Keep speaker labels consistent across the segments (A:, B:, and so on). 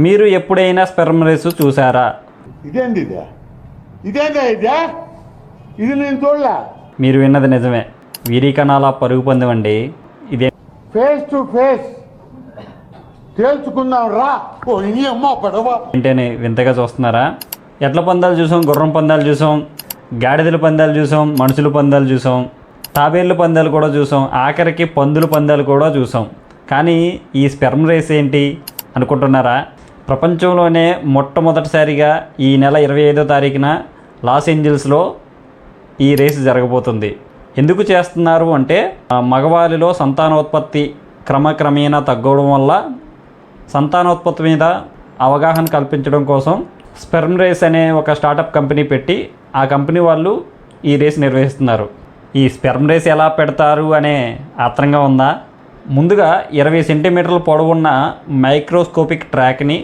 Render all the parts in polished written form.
A: మీరు ఎప్పుడైనా sperm race చూసారా?
B: ఇదేంది ఇది నేను చూడలే.
A: మీరు విన్నది నిజమే. వీరికణాల పరుగు పందెం అండి ఇదే.
B: ఫేస్ టు ఫేస్ తేల్చుకుందాం రా. ఓ ఇని అమ్మ పడవ
A: ఏంటని వింతగా చూస్తున్నారా? ఎడ్ల పందాలు చూసాం, గుర్రం పందాలు చూసాం, గాడిదల పందాలు చూసాం, మనుషుల పందాలు చూసాం, తాబేళ్ళ పందాలు కూడా చూసాం, ఆఖరికి పందుల పందాలు కూడా చూసాం. కానీ ఈ స్పెర్మ్ రేస్ ఏంటి అనుకుంటున్నారా? ప్రపంచంలోనే మొట్టమొదటిసారిగా ఈ నెల 25వ తారీఖున లాస్ ఏంజల్స్లో ఈ రేసు జరగబోతుంది. ఎందుకు చేస్తున్నారు అంటే మగవారిలో సంతానోత్పత్తి క్రమక్రమేణా తగ్గడం వల్ల సంతానోత్పత్తి మీద అవగాహన కల్పించడం కోసం స్పెర్మ్ రేస్ అనే ఒక స్టార్టప్ కంపెనీ పెట్టి ఆ కంపెనీ వాళ్ళు ఈ రేస్ నిర్వహిస్తున్నారు. ఈ స్పెర్మ్ రేస్ ఎలా పెడతారు అనే ఆత్రంగా ఉందా? ముందుగా 20 సెంటీమీటర్ల పొడవున్న మైక్రోస్కోపిక్ ట్రాక్ని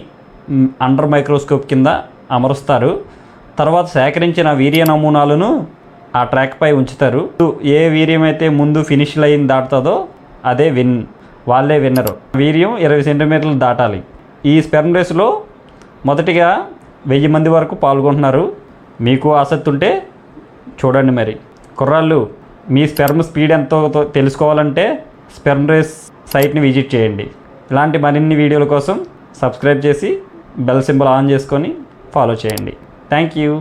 A: అండర్ మైక్రోస్కోప్ కింద అమరుస్తారు. తర్వాత సేకరించిన వీర్య నమూనాలను ఆ ట్రాక్పై ఉంచుతారు. ఏ వీర్యం అయితే ముందు ఫినిష్ లైన్ దాటుతుందో అదే వాళ్ళే విన్నరు. వీర్యం 20 సెంటీమీటర్లు దాటాలి. ఈ స్పెర్మ్ రేస్లో మొదటిగా 1000 మంది వరకు పాల్గొంటున్నారు. మీకు ఆసక్తి ఉంటే చూడండి. మరి కుర్రాళ్ళు, మీ స్పెర్మ్ స్పీడ్ ఎంతో తెలుసుకోవాలంటే స్పెర్మ్ రేస్ సైట్ని విజిట్ చేయండి. ఇలాంటి మరిన్ని వీడియోల కోసం సబ్స్క్రైబ్ చేసి బెల్ సింబల్ ఆన్ చేసుకొని ఫాలో చేయండి. Thank you.